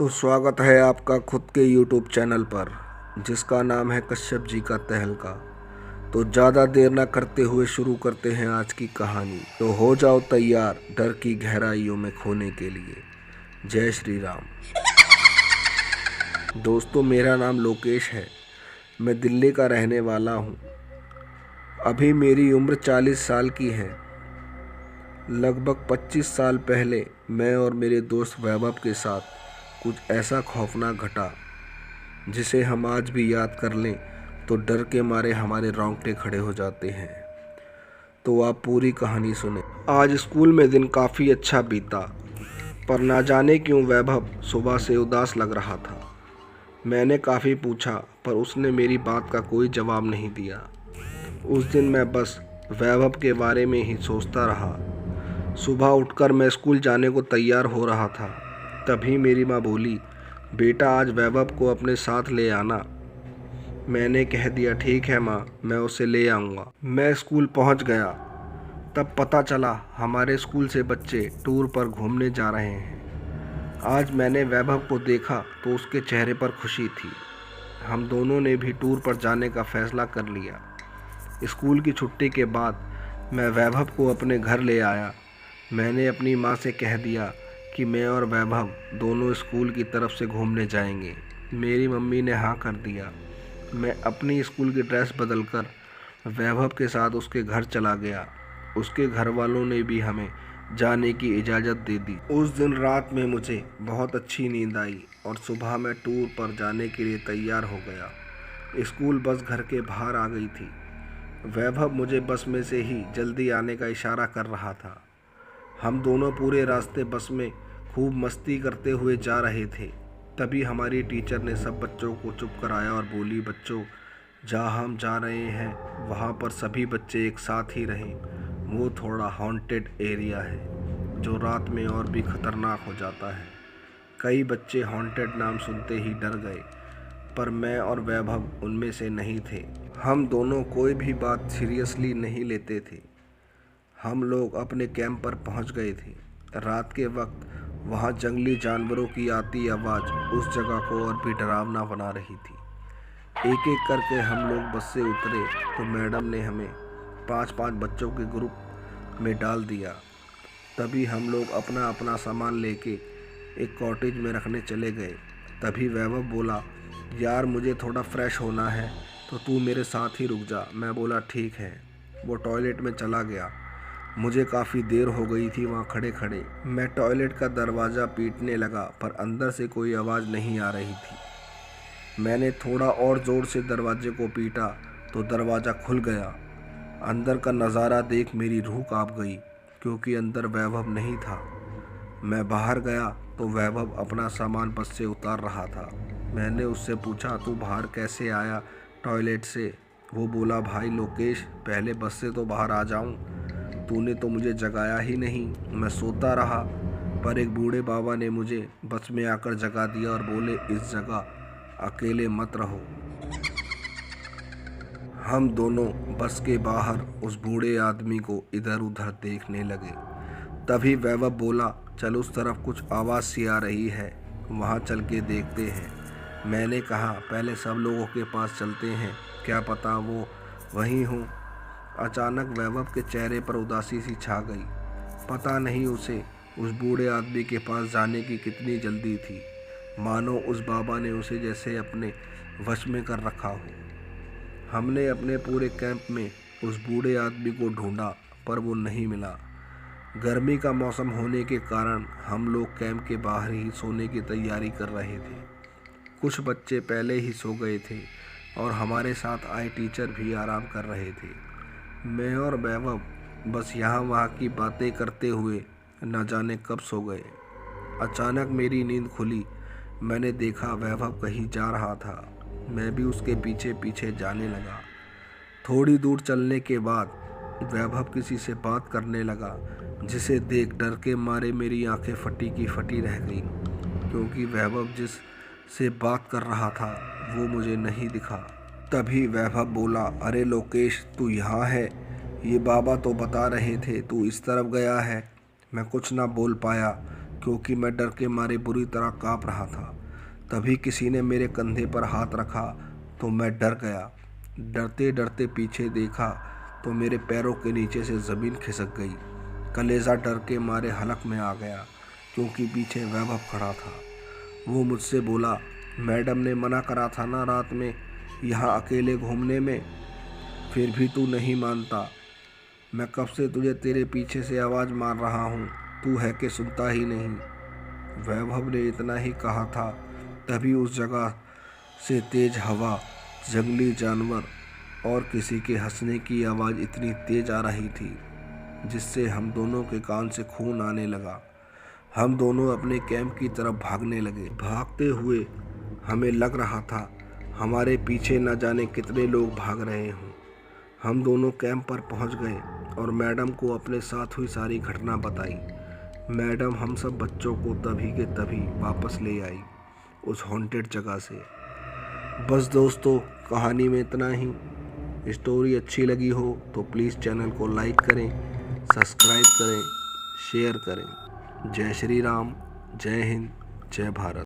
तो स्वागत है आपका खुद के YouTube चैनल पर, जिसका नाम है कश्यप जी का तहलका। तो ज़्यादा देर ना करते हुए शुरू करते हैं आज की कहानी। तो हो जाओ तैयार डर की गहराइयों में खोने के लिए। जय श्री राम। दोस्तों, मेरा नाम लोकेश है। मैं दिल्ली का रहने वाला हूँ। अभी मेरी उम्र 40 साल की है। लगभग 25 साल पहले मैं और मेरे दोस्त वैभव के साथ कुछ ऐसा खौफनाक घटा जिसे हम आज भी याद कर लें तो डर के मारे हमारे रोंगटे खड़े हो जाते हैं। तो आप पूरी कहानी सुने। आज स्कूल में दिन काफ़ी अच्छा बीता, पर ना जाने क्यों वैभव सुबह से उदास लग रहा था। मैंने काफ़ी पूछा, पर उसने मेरी बात का कोई जवाब नहीं दिया। उस दिन मैं बस वैभव के बारे में ही सोचता रहा। सुबह उठकर मैं स्कूल जाने को तैयार हो रहा था, तभी मेरी माँ बोली, बेटा आज वैभव को अपने साथ ले आना। मैंने कह दिया, ठीक है माँ, मैं उसे ले आऊँगा। मैं स्कूल पहुँच गया, तब पता चला हमारे स्कूल से बच्चे टूर पर घूमने जा रहे हैं। आज मैंने वैभव को देखा तो उसके चेहरे पर खुशी थी। हम दोनों ने भी टूर पर जाने का फैसला कर लिया। स्कूल की छुट्टी के बाद मैं वैभव को अपने घर ले आया। मैंने अपनी माँ से कह दिया कि मैं और वैभव दोनों स्कूल की तरफ से घूमने जाएंगे। मेरी मम्मी ने हाँ कर दिया। मैं अपनी स्कूल की ड्रेस बदलकर वैभव के साथ उसके घर चला गया। उसके घर वालों ने भी हमें जाने की इजाज़त दे दी। उस दिन रात में मुझे बहुत अच्छी नींद आई और सुबह मैं टूर पर जाने के लिए तैयार हो गया। स्कूल बस घर के बाहर आ गई थी। वैभव मुझे बस में से ही जल्दी आने का इशारा कर रहा था। हम दोनों पूरे रास्ते बस में खूब मस्ती करते हुए जा रहे थे। तभी हमारी टीचर ने सब बच्चों को चुप कराया और बोली, बच्चों, जहाँ हम जा रहे हैं वहाँ पर सभी बच्चे एक साथ ही रहें। वो थोड़ा हॉन्टेड एरिया है जो रात में और भी ख़तरनाक हो जाता है। कई बच्चे हॉन्टेड नाम सुनते ही डर गए, पर मैं और वैभव उनमें से नहीं थे। हम दोनों कोई भी बात सीरियसली नहीं लेते थे। हम लोग अपने कैंप पर पहुंच गए थे। रात के वक्त वहां जंगली जानवरों की आती आवाज़ उस जगह को और भी डरावना बना रही थी। एक एक करके हम लोग बस से उतरे तो मैडम ने हमें 5-5 बच्चों के ग्रुप में डाल दिया। तभी हम लोग अपना अपना सामान लेके एक कॉटेज में रखने चले गए। तभी वैभव बोला, यार मुझे थोड़ा फ्रेश होना है तो तू मेरे साथ ही रुक जा। मैं बोला, ठीक है। वो टॉयलेट में चला गया। मुझे काफ़ी देर हो गई थी वहाँ खड़े खड़े। मैं टॉयलेट का दरवाज़ा पीटने लगा, पर अंदर से कोई आवाज़ नहीं आ रही थी। मैंने थोड़ा और ज़ोर से दरवाजे को पीटा तो दरवाज़ा खुल गया। अंदर का नज़ारा देख मेरी रूह काँप गई, क्योंकि अंदर वैभव नहीं था। मैं बाहर गया तो वैभव अपना सामान बस से उतार रहा था। मैंने उससे पूछा, तू बाहर कैसे आया टॉयलेट से? वो बोला, भाई लोकेश, पहले बस से तो बाहर आ जाऊं, तूने तो मुझे जगाया ही नहीं। मैं सोता रहा, पर एक बूढ़े बाबा ने मुझे बस में आकर जगा दिया और बोले, इस जगह अकेले मत रहो। हम दोनों बस के बाहर उस बूढ़े आदमी को इधर उधर देखने लगे। तभी वैभव बोला, चल उस तरफ कुछ आवाज़ सी आ रही है, वहाँ चल के देखते हैं। मैंने कहा, पहले सब लोगों के पास चलते हैं, क्या पता वो वहीं हों। अचानक वैभव के चेहरे पर उदासी सी छा गई। पता नहीं उसे उस बूढ़े आदमी के पास जाने की कितनी जल्दी थी, मानो उस बाबा ने उसे जैसे अपने वश में कर रखा हो। हमने अपने पूरे कैंप में उस बूढ़े आदमी को ढूंढा, पर वो नहीं मिला। गर्मी का मौसम होने के कारण हम लोग कैंप के बाहर ही सोने की तैयारी कर रहे थे। कुछ बच्चे पहले ही सो गए थे और हमारे साथ आए टीचर भी आराम कर रहे थे। मैं और वैभव बस यहाँ वहाँ की बातें करते हुए न जाने कब सो गए। अचानक मेरी नींद खुली। मैंने देखा वैभव कहीं जा रहा था। मैं भी उसके पीछे पीछे जाने लगा। थोड़ी दूर चलने के बाद वैभव किसी से बात करने लगा, जिसे देख डर के मारे मेरी आंखें फटी की फटी रह गईं, क्योंकि वैभव जिस से बात कर रहा था वो मुझे नहीं दिखा। तभी वैभव बोला, अरे लोकेश, तू यहाँ है? ये बाबा तो बता रहे थे तू इस तरफ गया है। मैं कुछ ना बोल पाया। क्योंकि मैं डर के मारे बुरी तरह काँप रहा था। तभी किसी ने मेरे कंधे पर हाथ रखा तो मैं डर गया। डरते डरते पीछे देखा तो मेरे पैरों के नीचे से ज़मीन खिसक गई। कलेजा डर के मारे हलक में आ गया क्योंकि पीछे वैभव खड़ा था। वो मुझसे बोला, मैडम ने मना करा था ना रात में यहाँ अकेले घूमने में, फिर भी तू नहीं मानता। मैं कब से तुझे तेरे पीछे से आवाज़ मार रहा हूँ, तू है कि सुनता ही नहीं। वैभव ने इतना ही कहा था, तभी उस जगह से तेज हवा, जंगली जानवर और किसी के हंसने की आवाज़ इतनी तेज आ रही थी जिससे हम दोनों के कान से खून आने लगा। हम दोनों अपने कैंप की तरफ भागने लगे। भागते हुए हमें लग रहा था हमारे पीछे न जाने कितने लोग भाग रहे हों। हम दोनों कैंप पर पहुंच गए और मैडम को अपने साथ हुई सारी घटना बताई। मैडम हम सब बच्चों को तभी के तभी वापस ले आई उस हॉन्टेड जगह से। बस दोस्तों, कहानी में इतना ही। स्टोरी अच्छी लगी हो तो प्लीज़ चैनल को लाइक करें, सब्सक्राइब करें, शेयर करें। जय श्री राम, जय हिंद, जय भारत।